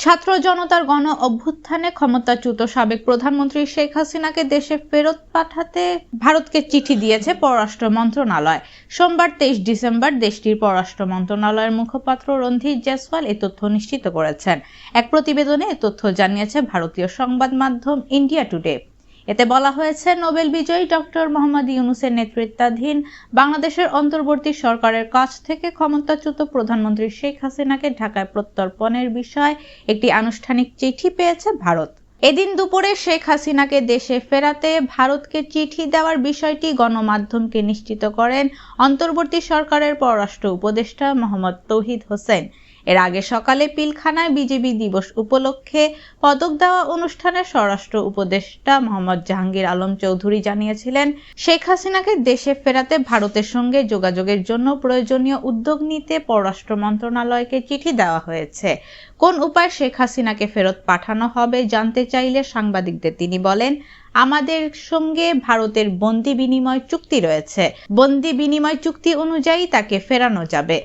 ছাত্র জনতার গণ অভ্যুত্থানে ক্ষমতাচ্যুত সাবেক প্রধানমন্ত্রী শেখ হাসিনাকে দেশে ফেরত পাঠাতে ভারতকে চিঠি দিয়েছে পররাষ্ট্র মন্ত্রণালয়। সোমবার 23 ডিসেম্বর দেশটির পররাষ্ট্র মন্ত্রণালয়ের মুখপাত্র রণধীর জয়সওয়াল এ তথ্য নিশ্চিত করেছেন। এক প্রতিবেদনে এ তথ্য জানিয়েছে ভারতীয় সংবাদ মাধ্যম ইন্ডিয়া টুডে। এতে বলা হয়েছে, নোবেল বিজয়ী ডক্টর মোহাম্মদ ইউনূসের নেতৃত্বাধীন বাংলাদেশের অন্তর্বর্তী সরকারের কাছ থেকে ক্ষমতাচ্যুত প্রধানমন্ত্রী শেখ হাসিনাকে ঢাকায় প্রত্যর্পণের বিষয়ে একটি আনুষ্ঠানিক চিঠি পেয়েছে ভারত। এদিন দুপুরে শেখ হাসিনাকে দেশে ফেরাতে ভারতকে চিঠি দেওয়ার বিষয়টি গণমাধ্যমকে নিশ্চিত করেন অন্তর্বর্তী সরকারের পররাষ্ট্র উপদেষ্টা মোহাম্মদ তৌহিদ হোসেন। এর আগে সকালে পিলখানায় বিজেপি দিবস উপলক্ষে পদক দেওয়া অনুষ্ঠানে স্বরাষ্ট্র উপদেষ্টা মোহাম্মদ জাহাঙ্গীর আলম চৌধুরী জানিয়েছিলেন, শেখ হাসিনাকে দেশে ফেরাতে ভারতের সঙ্গে যোগাযোগের জন্য প্রয়োজনীয় উদ্যোগ নিতে পররাষ্ট্র মন্ত্রণালয়কে চিঠি দেওয়া হয়েছে। কোন উপায়ে শেখ হাসিনাকে ফেরত পাঠানো হবে জানতে চাইলে সাংবাদিকদের তিনি বলেন, আমাদের সঙ্গে ভারতের বন্দি বিনিময় চুক্তি রয়েছে। বন্দি বিনিময় চুক্তি অনুযায়ী তাকে ফেরানো যাবে।